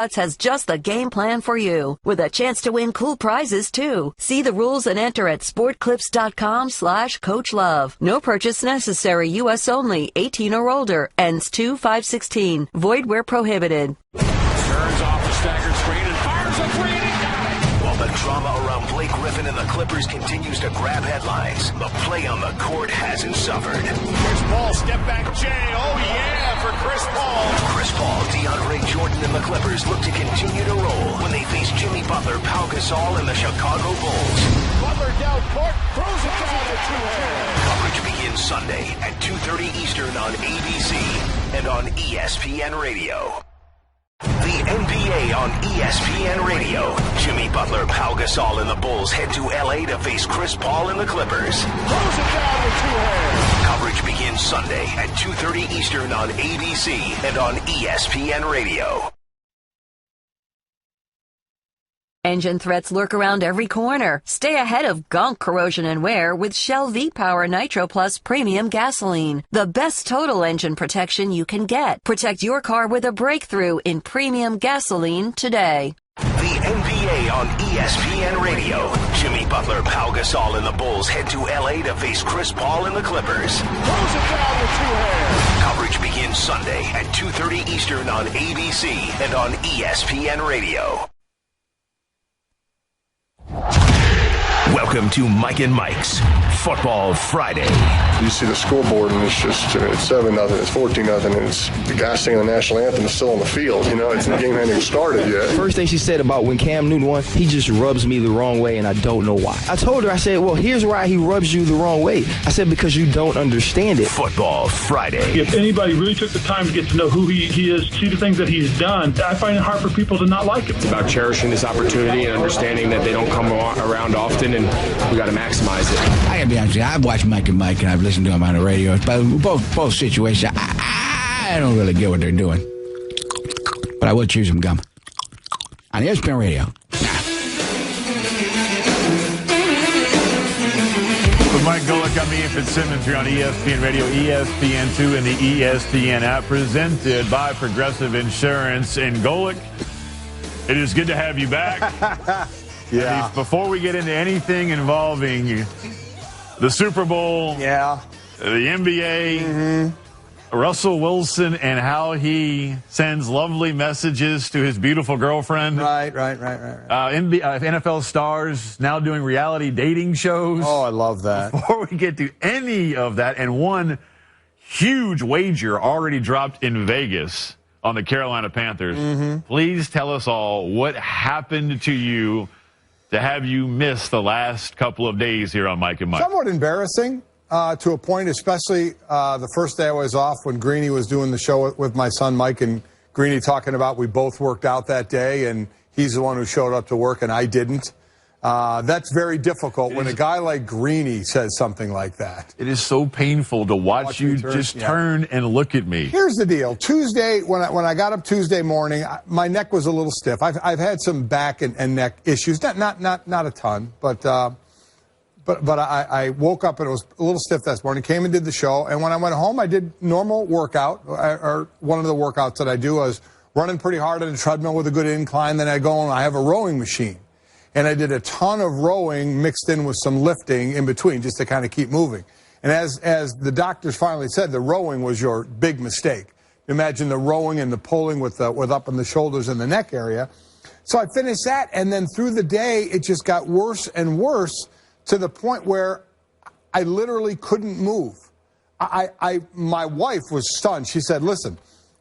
has just the game plan for you, with a chance to win cool prizes too. See the rules and enter at sportclips.com/coachlove. No purchase necessary. U.S. only. 18 or older. Ends 2/5/16. Void where prohibited. Turns off the staggered screen and fires a three, and he got it. While the drama around Blake Griffin and the Clippers continues to grab headlines, the play on the court hasn't suffered. Chris Paul, step back J. Oh yeah, for Chris Paul. Chris Paul, DeAndre Jordan, and the Clippers look to continue to roll when they face Jimmy Butler, Pau Gasol, and the Chicago Bulls. Butler down court, throws it down with two hands. Coverage begins Sunday at 2:30 Eastern on ABC and on ESPN Radio. The NBA on ESPN Radio. Jimmy Butler, Pau Gasol, and the Bulls head to L.A. to face Chris Paul and the Clippers. Throws it down with two hands. Coverage begins Sunday at 2:30 Eastern on ABC and on ESPN Radio. Engine threats lurk around every corner. Stay ahead of gunk, corrosion, and wear with Shell V-Power Nitro Plus Premium Gasoline. The best total engine protection you can get. Protect your car with a breakthrough in premium gasoline today. The NBA on ESPN Radio. Jimmy Butler, Pau Gasol, and the Bulls head to L.A. to face Chris Paul and the Clippers. Throws it down with two hands. Coverage begins Sunday at 2:30 Eastern on ABC and on ESPN Radio. Welcome to Mike and Mike's Football Friday. You see the scoreboard and it's 7-0, it's 14-0, and it's the guy singing the national anthem is still on the field. You know, the game hasn't even started yet. First thing she said about when Cam Newton won, he just rubs me the wrong way and I don't know why. I told her, I said, well, here's why he rubs you the wrong way. I said, because you don't understand it. Football Friday. If anybody really took the time to get to know who he is, see the things that he's done, I find it hard for people to not like him. It's about cherishing this opportunity and understanding that they don't come around often, and we got to maximize it. I gotta be honest with you, I've watched Mike and Mike, and I've listened to him on the radio. But both situations, I don't really get what they're doing. But I will chew some gum. On ESPN Radio. With Mike Golic, I'm Ian Fitzsimmons here on ESPN Radio, ESPN2, and the ESPN app, presented by Progressive Insurance. And Golic, it is good to have you back. Yeah. Before we get into anything involving the Super Bowl, the NBA, Russell Wilson, and how he sends lovely messages to his beautiful girlfriend. Right. NFL stars now doing reality dating shows. Oh, I love that. Before we get to any of that, and one huge wager already dropped in Vegas on the Carolina Panthers, please tell us all what happened to you to have you miss the last couple of days here on Mike and Mike. Somewhat embarrassing to a point, especially the first day I was off when Greeny was doing the show with my son Mike, and Greeny talking about we both worked out that day, and he's the one who showed up to work and I didn't. That's very difficult when a guy like Greeny says something like that. It is so painful to watch you turn and look at me. Here's the deal. Tuesday, when I got up Tuesday morning, my neck was a little stiff. I've had some back and neck issues, not a ton, but I woke up and it was a little stiff this morning. Came and did the show, and when I went home, I did normal workout, or one of the workouts that I do. I was running pretty hard on a treadmill with a good incline. Then I go and I have a rowing machine. And I did a ton of rowing mixed in with some lifting in between just to kind of keep moving. And as the doctors finally said, the rowing was your big mistake. Imagine the rowing and the pulling with up on the shoulders and the neck area. So I finished that, and then through the day, it just got worse and worse to the point where I literally couldn't move. My wife was stunned. She said, listen,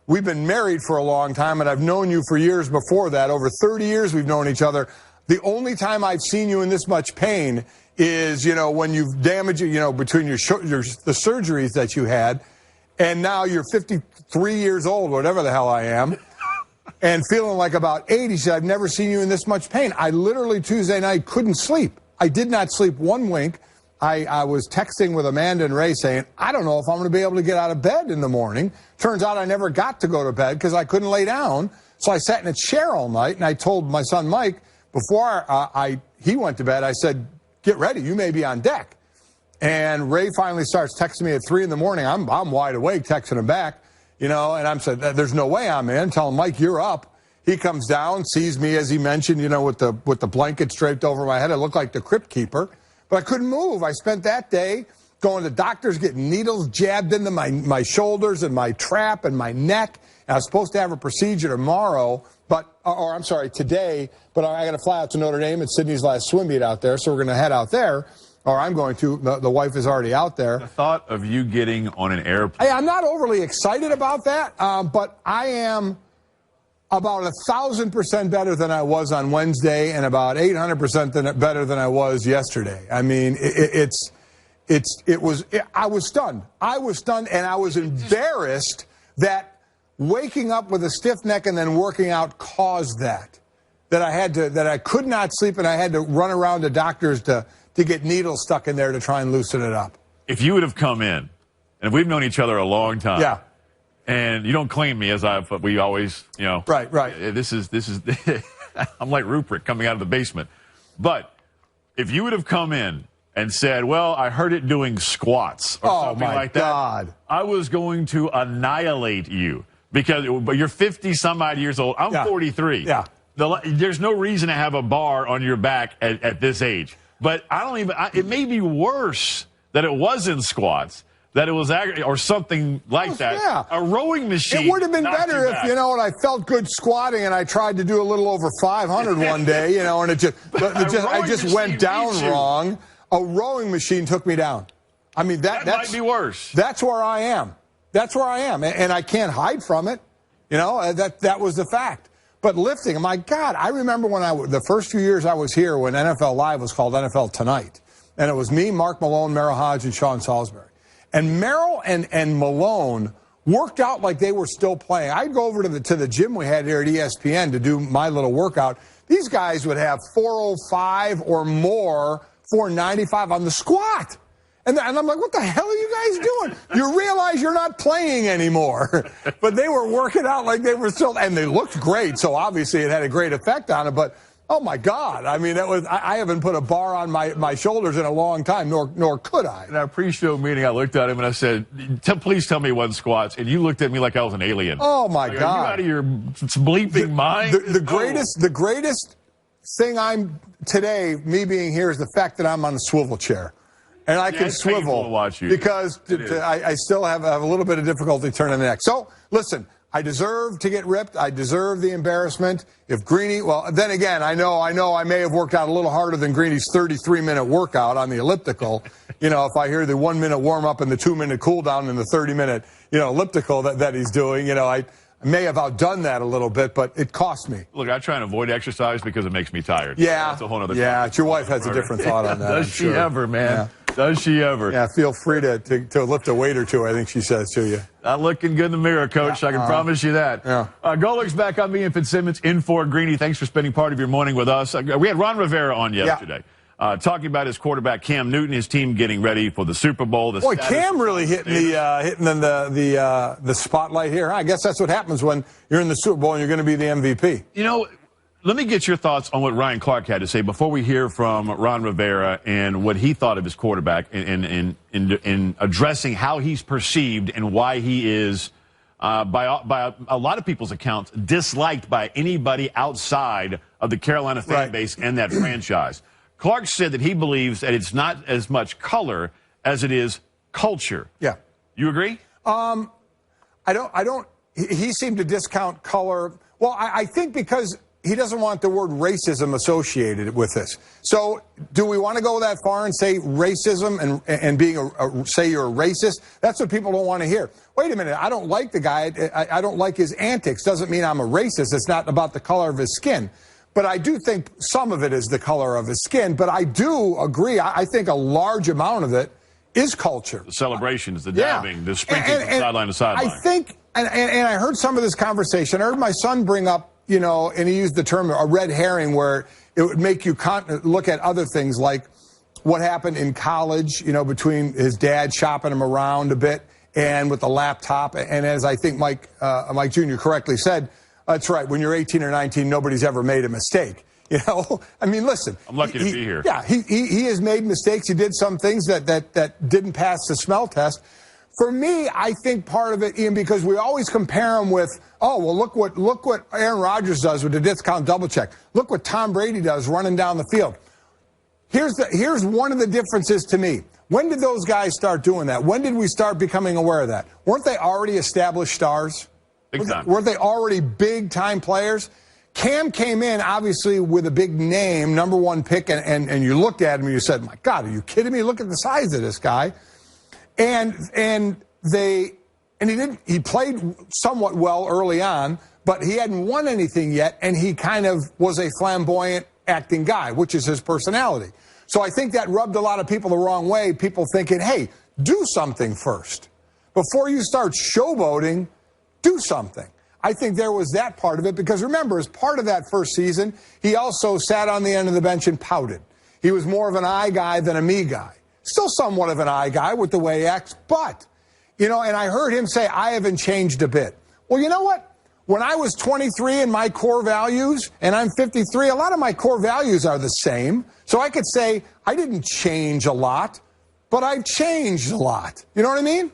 we've been married for a long time, and I've known you for years before that. Over 30 years we've known each other. The only time I've seen you in this much pain is, when you've damaged, between the surgeries that you had, and now you're 53 years old, whatever the hell I am, and feeling like about 80. She said, I've never seen you in this much pain. I literally Tuesday night couldn't sleep. I did not sleep one wink. I was texting with Amanda and Ray saying, I don't know if I'm going to be able to get out of bed in the morning. Turns out I never got to go to bed because I couldn't lay down. So I sat in a chair all night, and I told my son Mike, before he went to bed, I said, get ready, you may be on deck. And Ray finally starts texting me at 3 in the morning. I'm wide awake, texting him back, and I'm saying, there's no way I'm in. Telling Mike, you're up. He comes down, sees me, as he mentioned, with the blanket draped over my head. I looked like the crypt keeper, but I couldn't move. I spent that day going to doctors, getting needles jabbed into my shoulders and my trap and my neck. And I was supposed to have a procedure tomorrow, today, but I got to fly out to Notre Dame. It's Sydney's last swim meet out there, so we're going to head out there. Or I'm going to. The wife is already out there. The thought of you getting on an airplane. I'm not overly excited about that, but I am about 1,000% better than I was on Wednesday and about 800% better than I was yesterday. I mean, I was stunned. I was stunned, and I was embarrassed that waking up with a stiff neck and then working out caused that I could not sleep, and I had to run around to doctors to get needles stuck in there to try and loosen it up. If you would have come in, and we've known each other a long time. Yeah. And you don't claim me we always, Right. This is, I'm like Rupert coming out of the basement. But if you would have come in and said, well, I heard it doing squats or something like that. God. I was going to annihilate you because you're 50 some odd years old. I'm 43. Yeah. There's no reason to have a bar on your back at this age. But it may be worse that it wasn't squats, that it was or something like that. Yeah. A rowing machine. It would have been better if, I felt good squatting and I tried to do a little over 500 one day, and I just went down wrong. A rowing machine took me down. I mean, that might be worse. That's where I am. And I can't hide from it. That was the fact. But lifting, my God, I remember the first few years I was here when NFL Live was called NFL Tonight. And it was me, Mark Malone, Merrill Hodge, and Sean Salisbury. And Merrill and Malone worked out like they were still playing. I'd go over to the gym we had here at ESPN to do my little workout. These guys would have 405 or more, 495 on the squat. And I'm like, what the hell are you guys doing? You realize you're not playing anymore. But they were working out like they were still, and they looked great. So obviously it had a great effect on it. But oh my God, I mean, I haven't put a bar on my shoulders in a long time, nor could I. In our pre-show meeting, I looked at him and I said, please tell me one squats. And you looked at me like I was an alien. Oh my God. Are you out of your bleeping mind? The greatest thing today, me being here, is the fact that I'm on a swivel chair. And I can swivel to watch you. Because I still have a little bit of difficulty turning the neck. So, listen, I deserve to get ripped. I deserve the embarrassment. If Greeny, well, then again, I know I may have worked out a little harder than Greeny's 33-minute workout on the elliptical. If I hear the 1-minute warm-up and the 2-minute cool-down and the 30-minute, elliptical that he's doing, I may have outdone that a little bit, but it cost me. Look, I try and avoid exercise because it makes me tired. Yeah. That's a whole other topic. Your wife has a different thought on that. Does she ever, man? Yeah. Does she ever? Yeah, feel free to lift a weight or two, I think she says to you. Not looking good in the mirror, Coach. I can promise you that. Yeah. Golic's back. I'm Ian Fitzsimmons in for Greeny. Thanks for spending part of your morning with us. We had Ron Rivera on yesterday. Talking about his quarterback, Cam Newton, his team getting ready for the Super Bowl. Boy, Cam really hitting the spotlight here. I guess that's what happens when you're in the Super Bowl and you're going to be the MVP. Let me get your thoughts on what Ryan Clark had to say before we hear from Ron Rivera and what he thought of his quarterback in addressing how he's perceived and why he is, by a lot of people's accounts, disliked by anybody outside of the Carolina fan base and that franchise. Clark said that he believes that it's not as much color as it is culture. Yeah. You agree? I don't. He seemed to discount color. Well, I think because he doesn't want the word racism associated with this. So do we want to go that far and say racism and being say you're a racist? That's what people don't want to hear. Wait a minute. I don't like the guy. I don't like his antics. Doesn't mean I'm a racist. It's not about the color of his skin. But I do think some of it is the color of his skin. But I do agree. I think a large amount of it is culture. The celebrations, the dabbing, the sprinkling from sideline to sideline. I think, and I heard some of this conversation. I heard my son bring up, and he used the term a red herring, where it would make you look at other things like what happened in college, between his dad shopping him around a bit and with the laptop. And as I think Mike Jr. correctly said, that's right. When you're 18 or 19, nobody's ever made a mistake. I mean, listen. I'm lucky to be here. Yeah, he has made mistakes. He did some things that didn't pass the smell test. For me, I think part of it, Ian, because we always compare him with, oh, well, look what Aaron Rodgers does with the discount double check. Look what Tom Brady does running down the field. Here's one of the differences to me. When did those guys start doing that? When did we start becoming aware of that? Weren't they already established stars? Big time. Weren't they already big-time players? Cam came in, obviously, with a big name, number one pick, and you looked at him and you said, my God, are you kidding me? Look at the size of this guy. And he played somewhat well early on, but he hadn't won anything yet, and he kind of was a flamboyant acting guy, which is his personality. So I think that rubbed a lot of people the wrong way, people thinking, hey, do something first. Before you start showboating, do something. I think there was that part of it, because remember, as part of that first season, he also sat on the end of the bench and pouted. He was more of an I guy than a me guy. Still somewhat of an I guy with the way he acts, but, and I heard him say, I haven't changed a bit. Well, you know what? When I was 23 in my core values, and I'm 53, a lot of my core values are the same. So I could say, I didn't change a lot, but I've changed a lot. You know what I mean?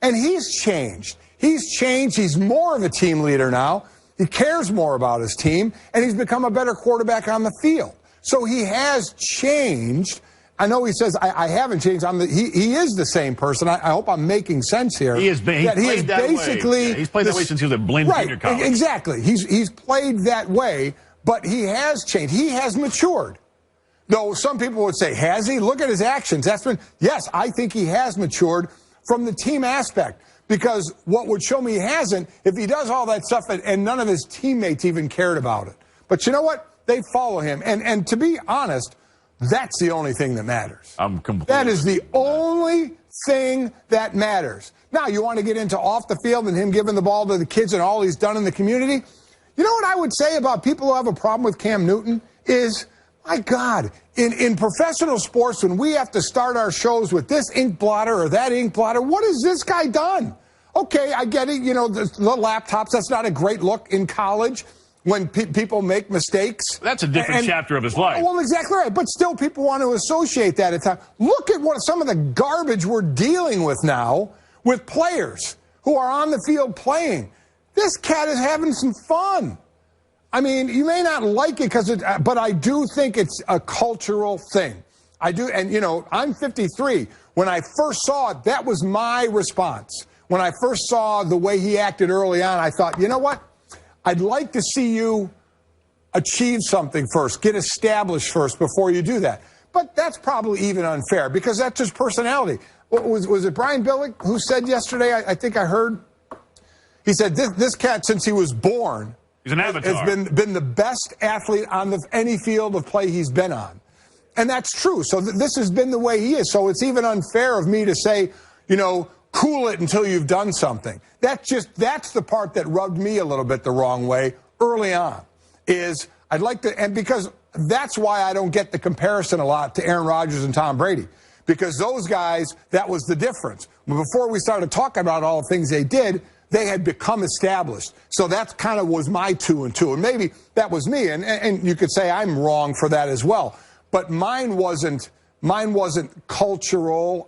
And he's changed. He's changed. He's more of a team leader now. He cares more about his team, and he's become a better quarterback on the field. So he has changed. I know he says, I haven't changed. He is the same person. I hope I'm making sense here. He's played that way since he was at Blaine Junior College. Exactly. He's played that way, but he has changed. He has matured. Though some people would say, has he? Look at his actions. Yes, I think he has matured from the team aspect. Because what would show me he hasn't, if he does all that stuff and none of his teammates even cared about it. But you know what? They follow him. And to be honest, that's the only thing that matters. That is the only thing that matters. Now, you want to get into off the field and him giving the ball to the kids and all he's done in the community? You know what I would say about people who have a problem with Cam Newton is, my God, in professional sports, when we have to start our shows with this ink blotter or that ink blotter, what has this guy done? Okay, I get it, the laptops, that's not a great look in college. When people make mistakes. That's a different chapter of his life. Well, exactly right. But still, people want to associate that at times. Look at what some of the garbage we're dealing with now with players who are on the field playing. This cat is having some fun. I mean, you may not like it but I do think it's a cultural thing. I do, and I'm 53. When I first saw it, that was my response. When I first saw the way he acted early on, I thought, you know what? I'd like to see you achieve something first, get established first before you do that. But that's probably even unfair because that's his personality. Was it Brian Billick who said yesterday, I think I heard, he said this cat, since he was born, he's an avatar. Has been the best athlete on any field of play he's been on. And that's true. So this has been the way he is. So it's even unfair of me to say, cool it until you've done something. That's the part that rubbed me a little bit the wrong way early on, is I'd like to, and because that's why I don't get the comparison a lot to Aaron Rodgers and Tom Brady, because those guys, that was the difference. Before we started talking about all the things they did, they had become established. So that kind of was my 2 and 2. And maybe that was me, and you could say I'm wrong for that as well. But mine wasn't cultural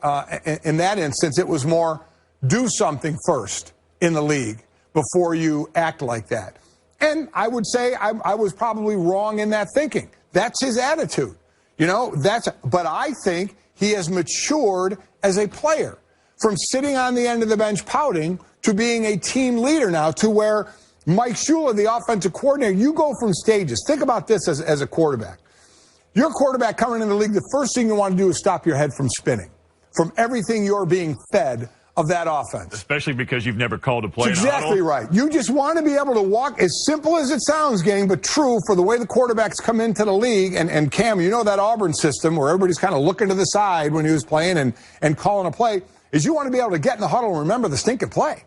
in that instance. It was more do something first in the league before you act like that. And I would say I was probably wrong in that thinking. That's his attitude. But I think he has matured as a player from sitting on the end of the bench pouting to being a team leader now, to where Mike Shula, the offensive coordinator, you go from stages. Think about this as a quarterback. Your quarterback coming in the league, the first thing you want to do is stop your head from spinning, from everything you're being fed of that offense. Especially because you've never called a play. That's exactly right. You just want to be able to walk, as simple as it sounds, gang, but true for the way the quarterbacks come into the league. And Cam, that Auburn system where everybody's kind of looking to the side when he was playing and calling a play, is you want to be able to get in the huddle and remember the stinking play.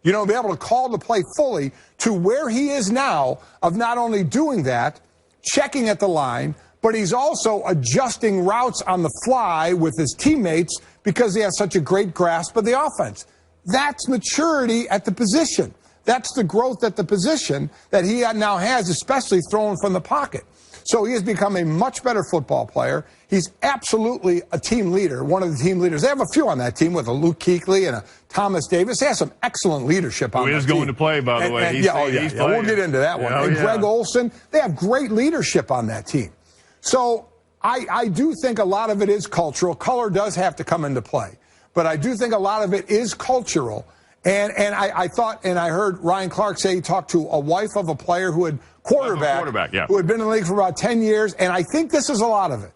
Be able to call the play fully to where he is now, of not only doing that, checking at the line, but he's also adjusting routes on the fly with his teammates because he has such a great grasp of the offense. That's maturity at the position. That's the growth at the position that he now has, especially throwing from the pocket. So he has become a much better football player. He's absolutely a team leader, one of the team leaders. They have a few on that team with a Luke Kuechly and a Thomas Davis. They have some excellent leadership on that team. Who is going to play, by the way. We'll get into that one. And Greg Olsen, they have great leadership on that team. So I do think a lot of it is cultural. Color does have to come into play. But I do think a lot of it is cultural. And I thought, and I heard Ryan Clark say he talked to a wife of a player who had quarterback who had been in the league for about 10 years, and I think this is a lot of it.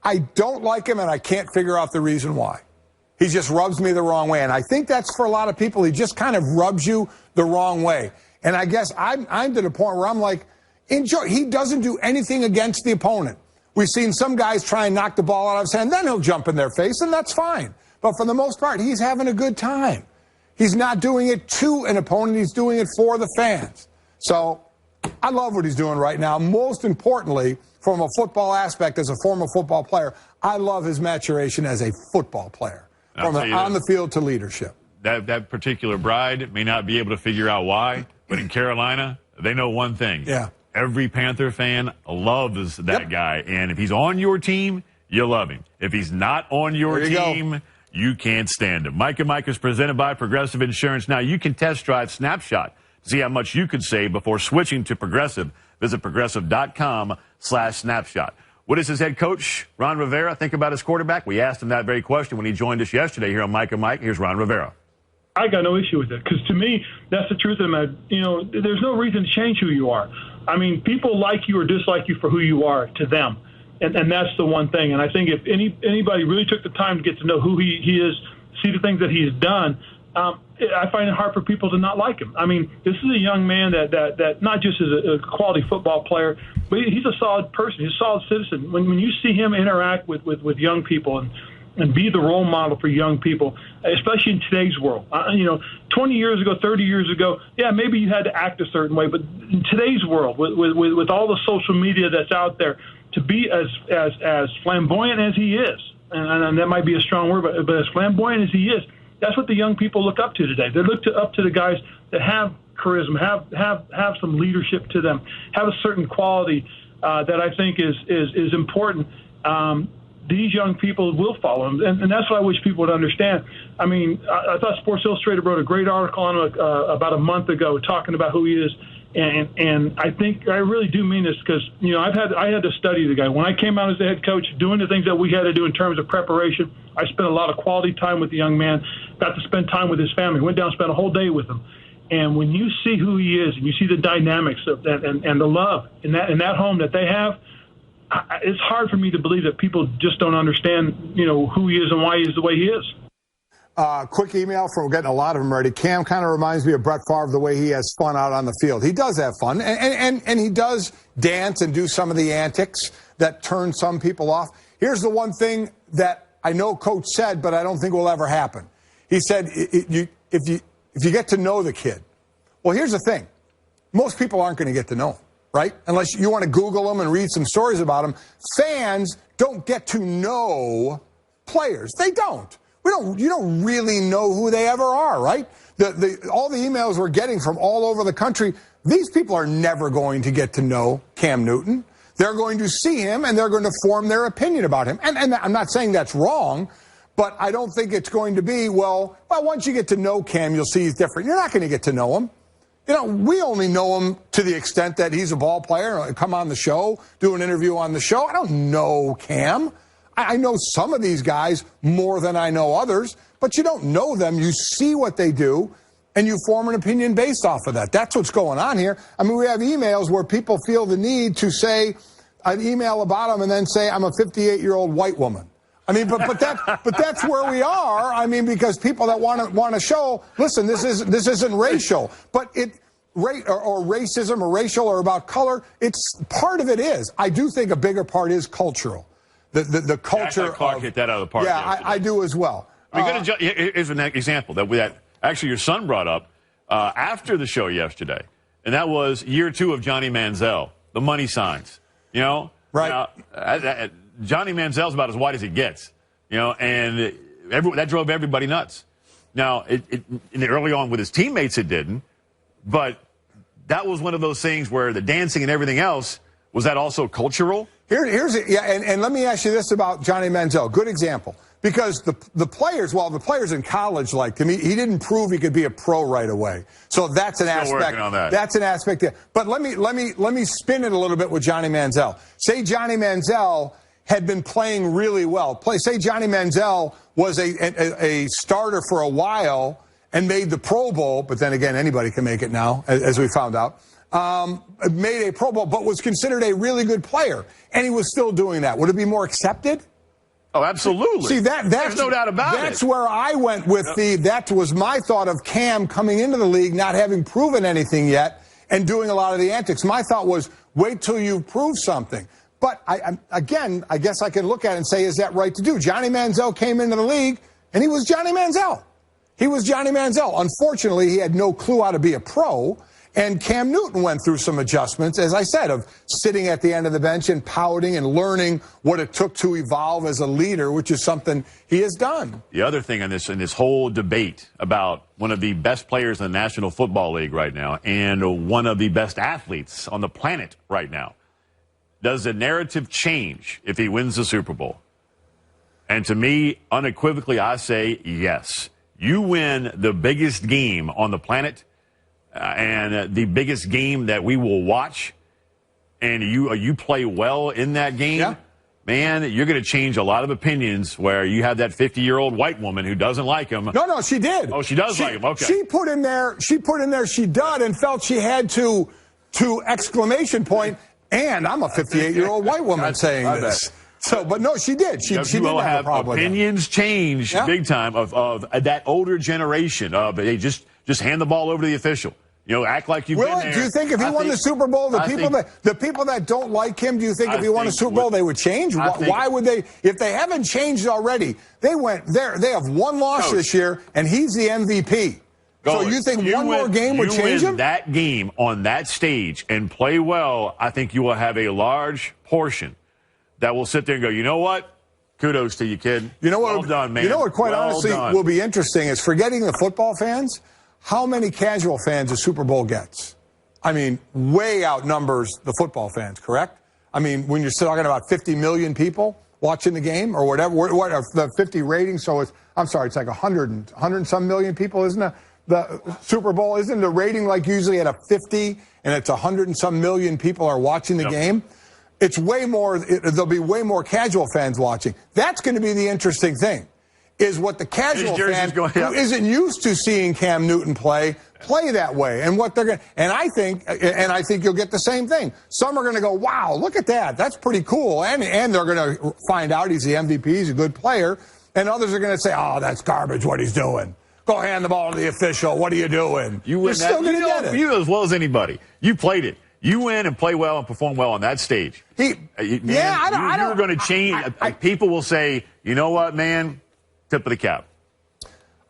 I don't like him, and I can't figure out the reason why. He just rubs me the wrong way, and I think that's for a lot of people. He just kind of rubs you the wrong way. And I guess I'm to the point where I'm like, enjoy. He doesn't do anything against the opponent. We've seen some guys try and knock the ball out of his hand, then he'll jump in their face, and that's fine. But for the most part, he's having a good time. He's not doing it to an opponent. He's doing it for the fans. So I love what he's doing right now. Most importantly, from a football aspect, as a former football player, I love his maturation as a football player, from on the field to leadership. That particular bride may not be able to figure out why, but in Carolina, they know one thing. Yeah. Every Panther fan loves that guy. And if he's on your team, you love him. If he's not on your team, you can't stand him. Mike and Mike is presented by Progressive Insurance. Now, you can test drive Snapshot to see how much you could save before switching to Progressive. Visit progressive.com/snapshot. What does his head coach, Ron Rivera, think about his quarterback? We asked him that very question when he joined us yesterday here on Mike and Mike. Here's Ron Rivera. I got no issue with it, because to me, that's the truth of the matter. You know, there's no reason to change who you are. I mean, people like you or dislike you for who you are to them. And that's the one thing. And I think if anybody really took the time to get to know who he is, see the things that he has done, I find it hard for people to not like him. I mean, this is a young man that not just is a quality football player, but he's a solid person. He's a solid citizen. When you see him interact with young people and be the role model for young people, especially in today's world. 20 years ago, 30 years ago, yeah, maybe you had to act a certain way, but in today's world, with all the social media that's out there, to be as flamboyant as he is, and that might be a strong word, but as flamboyant as he is, that's what the young people look up to today. They look up to the guys that have charisma, have some leadership to them, have a certain quality that I think is important. These young people will follow him, and that's what I wish people would understand. I mean, I thought Sports Illustrated wrote a great article on him about a month ago talking about who he is. And I think I really do mean this, because I had to study the guy. When I came out as the head coach, doing the things that we had to do in terms of preparation, I spent a lot of quality time with the young man. Got to spend time with his family. Went down, spent a whole day with him. And when you see who he is, and you see the dynamics of that, and the love in that home that they have, it's hard for me to believe that people just don't understand, who he is and why he is the way he is. Quick email from getting a lot of them ready. Cam kind of reminds me of Brett Favre, the way he has fun out on the field. He does have fun, and he does dance and do some of the antics that turn some people off. Here's the one thing that I know Coach said, but I don't think will ever happen. He said, if you get to know the kid. Well, here's the thing. Most people aren't going to get to know him, right? Unless you want to Google them and read some stories about him. Fans don't get to know players. They don't. You don't really know who they ever are, right? All the emails we're getting from all over the country, these people are never going to get to know Cam Newton. They're going to see him, and they're going to form their opinion about him. And I'm not saying that's wrong, but I don't think it's going to be, well, once you get to know Cam, you'll see he's different. You're not going to get to know him. We only know him to the extent that he's a ball player, come on the show, do an interview on the show. I don't know Cam. I know some of these guys more than I know others, but you don't know them. You see what they do, and you form an opinion based off of that. That's what's going on here. I mean, we have emails where people feel the need to say an email about them and then say, I'm a 58-year-old white woman. I mean, but that's where we are. I mean, because people that want to show, listen, this isn't racial, but or racism or racial or about color. It's part of it is. I do think a bigger part is cultural. The culture. Clark hit that out of the park. Yeah, I do as well. Here's an example that actually your son brought up after the show yesterday, and that was year 2 of Johnny Manziel, the money signs. Right. Johnny Manziel's about as white as it gets. And that drove everybody nuts. Now, early on with his teammates, it didn't, But that was one of those things where the dancing and everything else, was that also cultural? Here's it. Yeah, and let me ask you this about Johnny Manziel. Good example. Because the players in college liked him. He didn't prove he could be a pro right away. So that's an aspect. Working on that. That's an aspect there. But let me spin it a little bit with Johnny Manziel. Say Johnny Manziel had been playing really well. Say Johnny Manziel was a starter for a while and made the Pro Bowl, but then again, anybody can make it now, as we found out. Made a Pro Bowl, but was considered a really good player, and he was still doing that. Would it be more accepted? Oh, absolutely. See, there's no doubt about it. That's where I went with that was my thought of Cam coming into the league, not having proven anything yet, and doing a lot of the antics. My thought was, wait till you prove something. But I guess I can look at it and say, is that right to do? Johnny Manziel came into the league, and he was Johnny Manziel. He was Johnny Manziel. Unfortunately, he had no clue how to be a pro. And Cam Newton went through some adjustments, as I said, of sitting at the end of the bench and pouting and learning what it took to evolve as a leader, which is something he has done. The other thing in this whole debate about one of the best players in the National Football League right now and one of the best athletes on the planet right now, does the narrative change if he wins the Super Bowl? And to me, unequivocally, I say yes. You win the biggest game on the planet, and the biggest game that we will watch, and you play well in that game, man, you're going to change a lot of opinions where you have that 50-year-old white woman who doesn't like him. No, she did. Oh, she does like him. Okay. She put in there she did and felt she had to exclamation point, and I'm a 58-year-old white woman saying this. So, but no, she did. She did have a problem. Opinions change big time of that older generation of they just hand the ball over to the official. You know, act like you've been there. Do you think if he won the Super Bowl, the people that don't like him, do you think if he won a Super Bowl they would change? Why would they? If they haven't changed already, they went there. They have one loss this year, and he's the MVP. So you think one more game would change him? That game on that stage and play well, I think you will have a large portion that will sit there and go, you know what? Kudos to you, kid. You know what? Well done, man. You know what? Quite honestly, will be interesting is forgetting the football fans. How many casual fans a Super Bowl gets? I mean, way outnumbers the football fans, correct? I mean, when you're talking about 50 million people watching the game or whatever, what the 50 rating, so it's like 100 and some million people, isn't it? The Super Bowl, isn't the rating like usually at a 50 and it's 100 and some million people are watching the game? It's way more, there'll be way more casual fans watching. That's going to be the interesting thing. Is what the casual fan who isn't used to seeing Cam Newton play that way, and what they're going. And I think you'll get the same thing. Some are going to go, "Wow, look at that! That's pretty cool," and they're going to find out he's the MVP, he's a good player, and others are going to say, "Oh, that's garbage! What he's doing? Go hand the ball to the official. What are you doing?" You're still going to get it. You know as well as anybody. You played it. You win and play well and perform well on that stage. You're going to change. People will say, "You know what, man." Tip of the cap.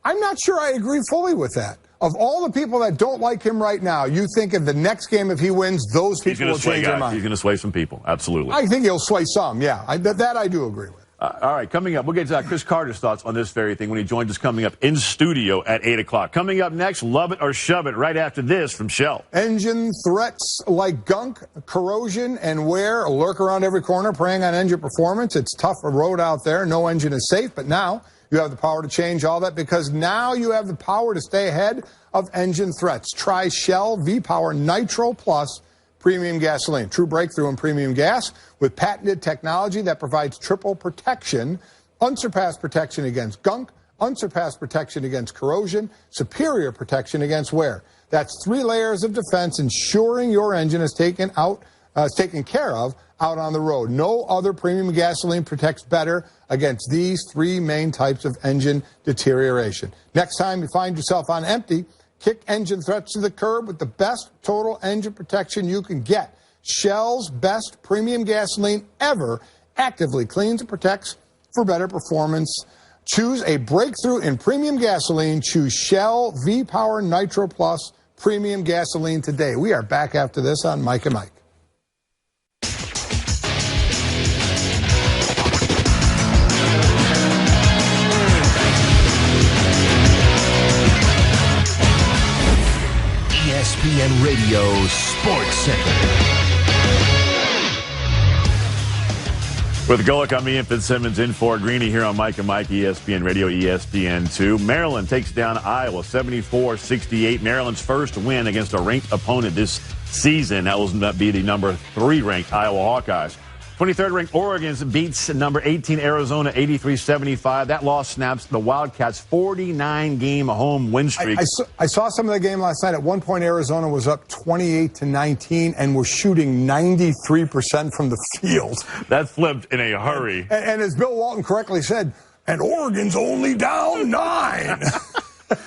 I'm not sure I agree fully with that. Of all the people that don't like him right now, you think in the next game, if he wins, those people will change their mind? He's going to sway some people. Absolutely. I think he'll sway some, yeah. That I do agree with. All right, coming up, we'll get to Chris Carter's thoughts on this very thing when he joins us coming up in studio at 8 o'clock. Coming up next, Love It or Shove It, right after this from Shell. Engine threats like gunk, corrosion, and wear lurk around every corner, preying on engine performance. It's tough road out there. No engine is safe, but now you have the power to change all that because now you have the power to stay ahead of engine threats. Try Shell V-Power Nitro Plus Premium Gasoline. True breakthrough in premium gas with patented technology that provides triple protection, unsurpassed protection against gunk, unsurpassed protection against corrosion, superior protection against wear. That's 3 layers of defense ensuring your engine is taken care of out on the road. No other premium gasoline protects better against these 3 main types of engine deterioration. Next time you find yourself on empty, kick engine threats to the curb with the best total engine protection you can get. Shell's best premium gasoline ever actively cleans and protects for better performance. Choose a breakthrough in premium gasoline. Choose Shell V-Power Nitro Plus Premium Gasoline today. We are back after this on Mike and Mike. ESPN Radio Sports Center. With Golic, I'm Ian Fitzsimmons in for Greeny here on Mike and Mike, ESPN Radio, ESPN2. Maryland takes down Iowa 74-68. Maryland's first win against a ranked opponent this season. That will be the number 3 ranked Iowa Hawkeyes. 23rd ranked Oregon beats number 18 Arizona 83-75. That loss snaps the Wildcats' 49-game home win streak. I saw some of the game last night. At one point, Arizona was up 28-19 and was shooting 93% from the field. That flipped in a hurry. And as Bill Walton correctly said, and Oregon's only down 9.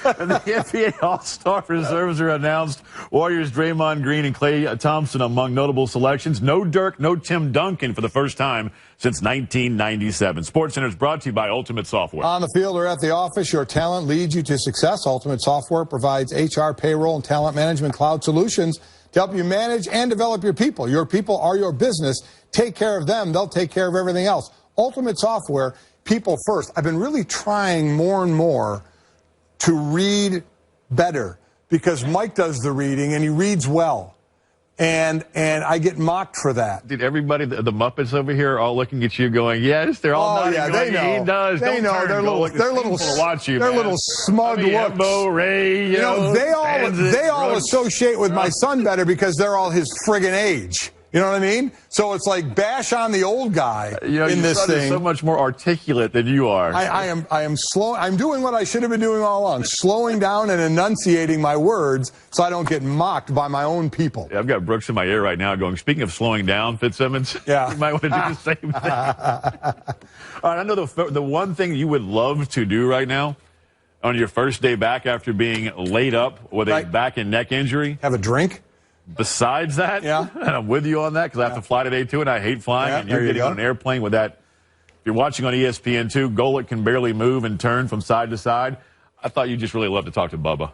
And the NBA All-Star reserves are announced. Warriors Draymond Green and Klay Thompson among notable selections. No Dirk, no Tim Duncan for the first time since 1997. SportsCenter is brought to you by Ultimate Software. On the field or at the office, your talent leads you to success. Ultimate Software provides HR, payroll, and talent management cloud solutions to help you manage and develop your people. Your people are your business. Take care of them. They'll take care of everything else. Ultimate Software, people first. I've been really trying more and more to read better because Mike does the reading and he reads well. And I get mocked for that. Dude, everybody, the Muppets over here are all looking at you going, yes, they're all nodding. Yeah, going, they know. He does. They know. They're little smug looks. Hembo, Ray, you know, they all associate with my son better because they're all his friggin' age. You know what I mean? So it's like bash on the old guy in this thing. Is so much more articulate than you are. I am slow. I'm doing what I should have been doing all along, slowing down and enunciating my words so I don't get mocked by my own people. Yeah, I've got Brooks in my ear right now going, speaking of slowing down, Fitzsimmons, yeah. You might want to do the same thing. All right, I know the one thing you would love to do right now on your first day back after being laid up with a back and neck injury. Have a drink? Besides that, yeah. And I'm with you on that because I have to fly today too, and I hate flying. Yeah, and you're getting on an airplane with that. If you're watching on ESPN2, Golic can barely move and turn from side to side. I thought you'd just really love to talk to Bubba.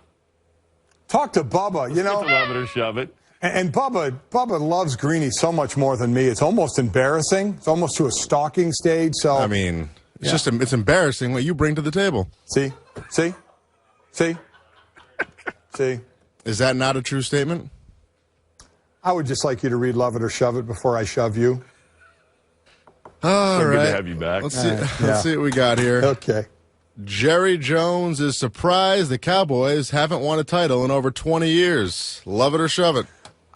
Talk to Bubba, you know. Love it or shove it. And Bubba loves Greeny so much more than me. It's almost embarrassing. It's almost to a stalking stage. So I mean, it's it's embarrassing what you bring to the table. See. Is that not a true statement? I would just like you to read Love It or Shove It before I shove you. All right. Good to have you back. Let's see what we got here. Okay. Jerry Jones is surprised the Cowboys haven't won a title in over 20 years. Love it or shove it.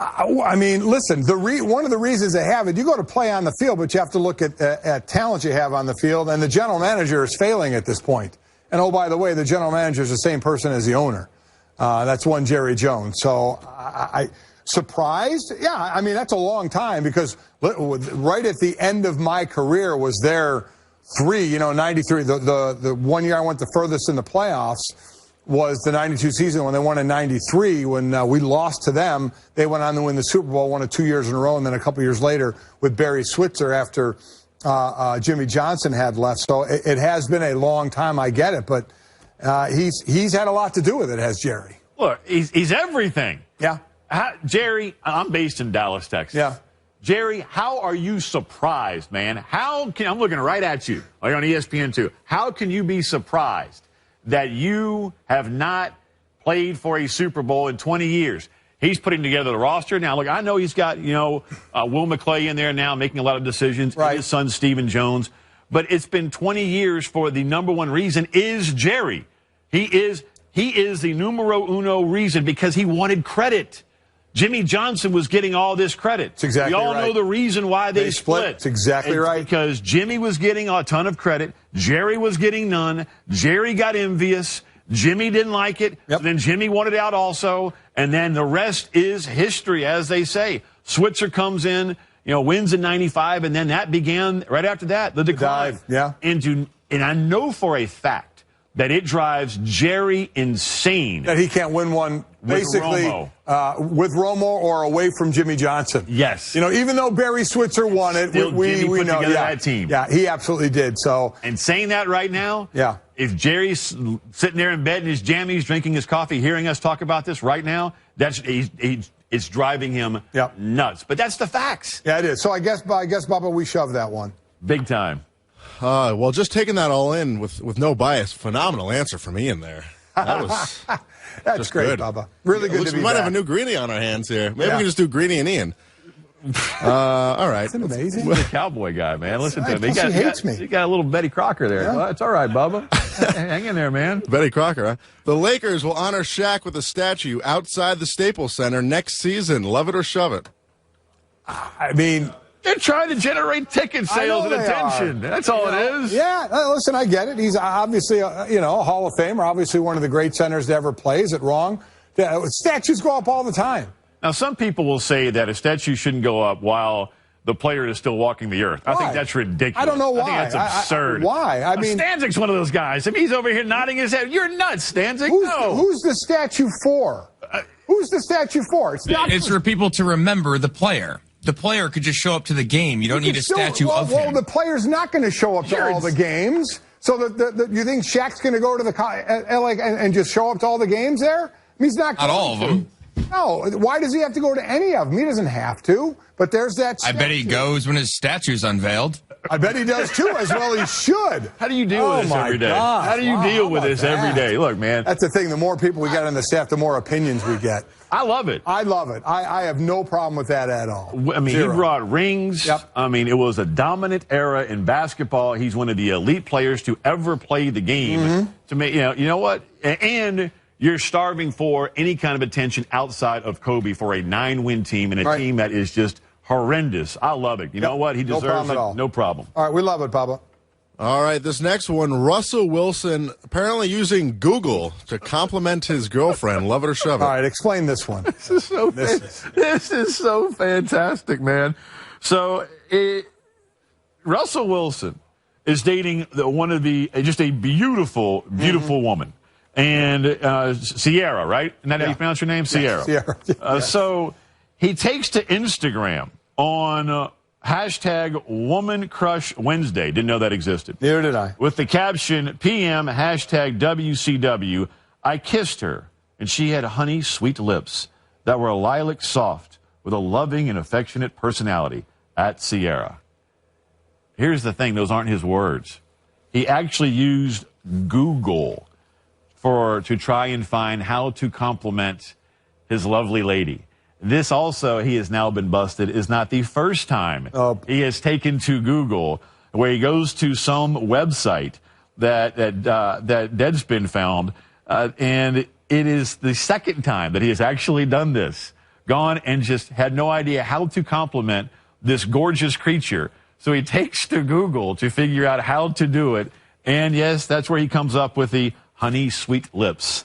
I mean, listen, one of the reasons they have it, you go to play on the field, but you have to look at talent you have on the field, and the general manager is failing at this point. And, oh, by the way, the general manager is the same person as the owner. That's one Jerry Jones. So surprised? Yeah, I mean, that's a long time because right at the end of my career was there 93. The 1 year I went the furthest in the playoffs was the 92 season when they won in 93. When we lost to them, they went on to win the Super Bowl, won it 2 years in a row, and then a couple years later with Barry Switzer after Jimmy Johnson had left. So it has been a long time, I get it, but he's had a lot to do with it, has Jerry. Look, he's everything. Yeah. Jerry, I'm based in Dallas, Texas. Yeah. Jerry, how are you surprised, man? I'm looking right at you on ESPN2. How can you be surprised that you have not played for a Super Bowl in 20 years? He's putting together the roster. Now, look, I know he's got, Will McClay in there now making a lot of decisions. Right. And his son, Stephen Jones. But it's been 20 years for the number one reason is Jerry. He is the numero uno reason because he wanted credit. Jimmy Johnson was getting all this credit. That's exactly right. We all right. know the reason why they split. It's exactly right. Because Jimmy was getting a ton of credit. Jerry was getting none. Jerry got envious. Jimmy didn't like it. Yep. So then Jimmy wanted out also. And then the rest is history, as they say. Switzer comes in, wins in 95, and then that began, right after that, the decline. Yeah. And I know for a fact that it drives Jerry insane. That he can't win one, basically, with Romo or away from Jimmy Johnson. Yes. Even though Barry Switzer won it, we know that team. Yeah, he absolutely did. So, and saying that right now, yeah. If Jerry's sitting there in bed in his jammies, drinking his coffee, hearing us talk about this right now, it's driving him nuts. But that's the facts. Yeah, it is. So I guess, Bubba, we shoved that one. Big time. Well, just taking that all in with no bias, phenomenal answer from Ian there. That was That's great, good. Bubba. Really good to be We might back. have a new Greenie on our hands here. Maybe we can just do Greenie and Ian. All right. Isn't it amazing? He's a cowboy guy, man. Listen to him. Plus he hates me. You got a little Betty Crocker there. Yeah. Well, it's all right, Bubba. Hang in there, man. Betty Crocker, huh? The Lakers will honor Shaq with a statue outside the Staples Center next season. Love it or shove it. I mean, They're trying to generate ticket sales and attention. That's all it is. Yeah, listen, I get it. He's obviously, a Hall of Famer, obviously one of the great centers to ever play. Is it wrong? Yeah, statues go up all the time. Now, some people will say that a statue shouldn't go up while the player is still walking the earth. Why? I think that's ridiculous. I don't know why. I think that's absurd. Why? I mean, Stanzik's one of those guys. If he's over here nodding his head, you're nuts, Stanzik. Who's the statue for? Who's the statue for? It's for people to remember the player. The player could just show up to the game. You don't need a statue of him. Well, the player's not going to show up to all the games. So you think Shaq's going to go to the LA and just show up to all the games there? I mean, he's not going to. Not all of them. No. Why does he have to go to any of them? He doesn't have to. But there's that statue. I bet he goes when his statue's unveiled. I bet he does too, as well he should. How do you deal with this every day? Gosh. How do you deal with this every day? Look, man. That's the thing. The more people we get on the staff, the more opinions we get. I love it. I love it. I have no problem with that at all. I mean, Zero. he brought rings. Yep. I mean, it was a dominant era in basketball. He's one of the elite players to ever play the game. Mm-hmm. To make, you know what? And you're starving for any kind of attention outside of Kobe for a 9-win team and a team that is just horrendous. I love it. You know what? He deserves no problem it. at all. No problem. All right, we love it, Pablo. All right, this next one, Russell Wilson apparently using Google to compliment his girlfriend. Love it or shove it. All right, explain this one. This is so fantastic, man. So Russell Wilson is dating just a beautiful, beautiful woman. And Sierra, right? Isn't that how you pronounce your name? Sierra. Sierra. Yes. So he takes to Instagram on hashtag Woman Crush Wednesday. Didn't know that existed. Neither did I. With the caption, PM hashtag WCW, I kissed her, and she had honey sweet lips that were lilac soft with a loving and affectionate personality at Sierra. Here's the thing. Those aren't his words. He actually used Google to try and find how to compliment his lovely lady. This also, he has now been busted, is not the first time he has taken to Google, where he goes to some website that Deadspin found, and it is the second time that he has actually done this, gone and just had no idea how to compliment this gorgeous creature. So he takes to Google to figure out how to do it, and yes, that's where he comes up with the honey sweet lips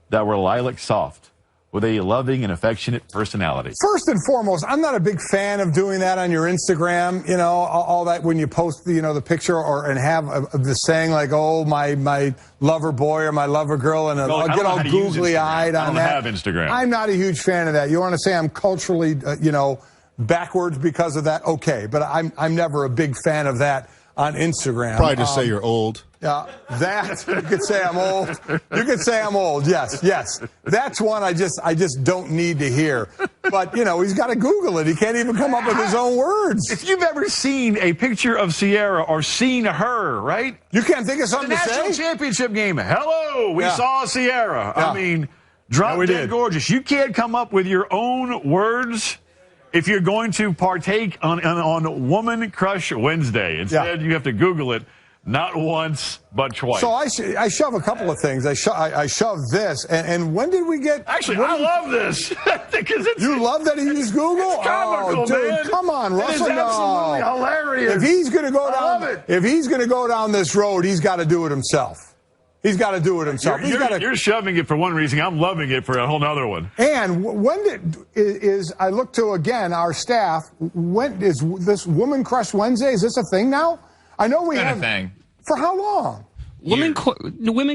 that were lilac soft with a loving and affectionate personality. First and foremost, I'm not a big fan of doing that on your Instagram, all that when you post the picture and have the saying like, oh, my lover boy or my lover girl, and I'll get all googly-eyed on that. I don't have Instagram. I'm not a huge fan of that. You want to say I'm culturally, backwards because of that? Okay, but I'm never a big fan of that on Instagram. Probably just say you're old. Yeah, you could say I'm old. You could say I'm old. Yes. That's one I just don't need to hear. But he's got to Google it. He can't even come up with his own words. If you've ever seen a picture of Sierra or seen her, right? You can't think of something to say. The national championship game. Hello, we saw Sierra. Yeah. I mean, drop dead gorgeous. You can't come up with your own words if you're going to partake on Woman Crush Wednesday. Instead, you have to Google it. Not once, but twice. So I shove a couple of things. I shove this. And when did we get... Actually, I love this. You love that he used Google? It's comical, dude, man. Come on, Russell. It is absolutely hilarious. If he's going to go down this road, he's got to do it himself. He's got to do it himself. You're shoving it for one reason. I'm loving it for a whole other one. And I look to, again, our staff, when is this Woman Crush Wednesday? Is this a thing now? I know we have. A thing. For how long? Women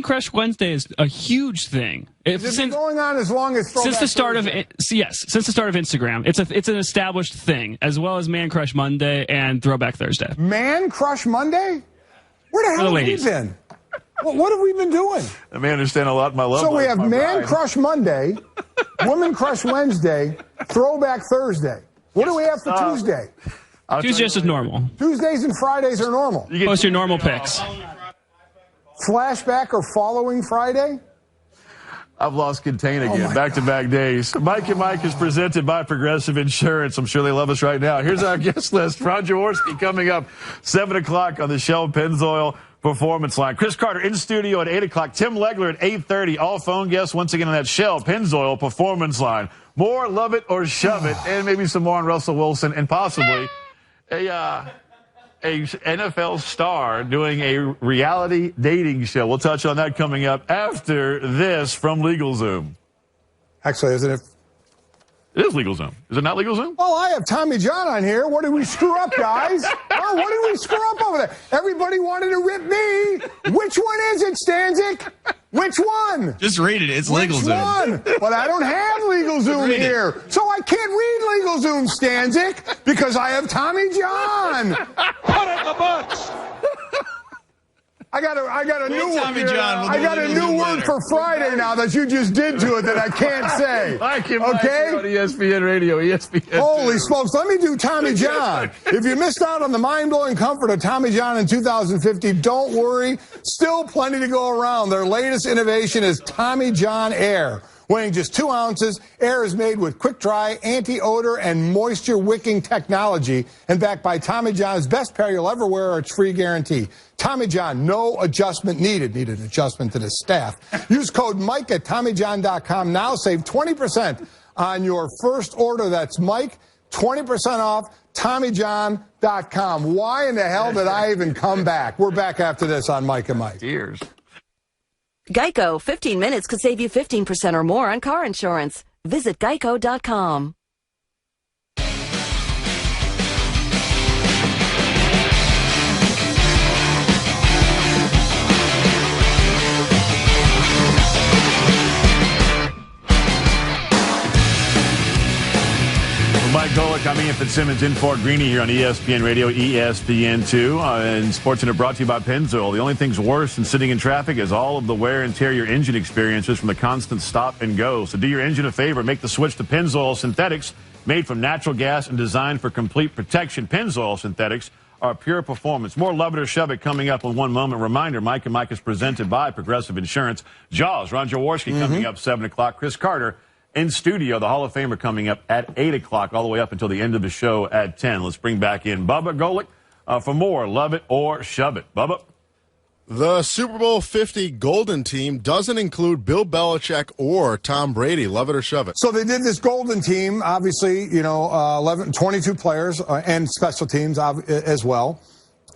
Crush Wednesday is a huge thing. It's been going on as long as since the start of Instagram. It's an established thing, as well as Man Crush Monday and Throwback Thursday. Man Crush Monday? Where the hell have we been? What have we been doing? I may understand a lot of my love. So we have Man Crush Monday, Woman Crush Wednesday, Throwback Thursday. What do we have for Tuesday? Tuesdays is normal. Tuesdays and Fridays are normal. Post your normal picks. Flashback or following Friday? I've lost contain again. Back-to-back days. Mike and Mike is presented by Progressive Insurance. I'm sure they love us right now. Here's our guest list. Ron Jaworski coming up 7 o'clock on the Shell Pennzoil Performance Line. Chris Carter in studio at 8 o'clock. Tim Legler at 8:30. All phone guests once again on that Shell Pennzoil Performance Line. More Love It or Shove It, and maybe some more on Russell Wilson, and possibly a NFL star doing a reality dating show. We'll touch on that coming up after this from LegalZoom. Actually, isn't it? It is LegalZoom. Is it not LegalZoom? Oh, I have Tommy John on here. What did we screw up, guys? Oh, what did we screw up over there? Everybody wanted to rip me. Which one is it, Stanzik? Which one? Just read it. It's LegalZoom. Which one? But I don't have LegalZoom here. So I can't read LegalZoom, Stanzik, because I have Tommy John. Put it in the books. I got a new one. I got a new word for Friday now that you just did to it that I can't say. Okay? On ESPN Radio, ESPN. Holy smokes. Let me do Tommy John. If you missed out on the mind-blowing comfort of Tommy John in 2050, don't worry. Still plenty to go around. Their latest innovation is Tommy John Air. Weighing just 2 ounces, Air is made with quick-dry, anti-odor, and moisture-wicking technology and backed by Tommy John's best pair you'll ever wear or its free guarantee. Tommy John, no adjustment needed. Need an adjustment to the staff. Use code Mike at TommyJohn.com now. Save 20% on your first order. That's Mike, 20% off, TommyJohn.com. Why in the hell did I even come back? We're back after this on Mike and Mike. Cheers. Geico, 15 minutes could save you 15% or more on car insurance. Visit geico.com. Mike Golic, I'm Ian Fitzsimmons in for Greeny here on ESPN Radio, ESPN2, and SportsCenter brought to you by Pennzoil. The only thing's worse than sitting in traffic is all of the wear and tear your engine experiences from the constant stop and go. So do your engine a favor. Make the switch to Pennzoil Synthetics, made from natural gas and designed for complete protection. Pennzoil Synthetics are pure performance. More Love It or Shove It coming up in one moment. Reminder, Mike and Mike is presented by Progressive Insurance. Jaws, Ron Jaworski coming up 7 o'clock. Chris Carter in studio, the Hall of Famer coming up at 8 o'clock, all the way up until the end of the show at 10. Let's bring back in Bubba Golic for more Love It or Shove It. Bubba? The Super Bowl 50 Golden Team doesn't include Bill Belichick or Tom Brady. Love it or shove it. So they did this Golden Team, obviously, 22 players and special teams as well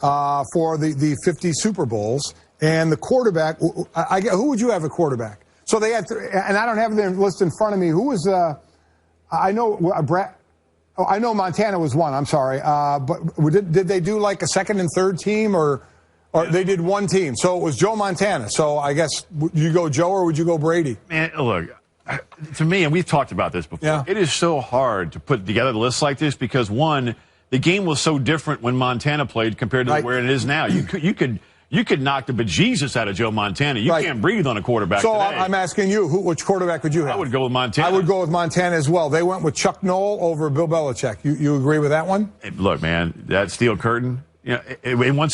for the 50 Super Bowls. And the quarterback, who would you have a quarterback? So they had, and I don't have the list in front of me. Who was, I know Montana was one, I'm sorry. But did they do like a second and third team or they did one team? So it was Joe Montana. So I guess, would you go Joe or would you go Brady? Man, look, to me, and we've talked about this before, it is so hard to put together lists like this because, one, the game was so different when Montana played compared to where it is now. You could knock the bejesus out of Joe Montana. You can't breathe on a quarterback So today. I'm asking you, which quarterback would you have? I would go with Montana. I would go with Montana as well. They went with Chuck Noll over Bill Belichick. You agree with that one? Look, man, that steel curtain, once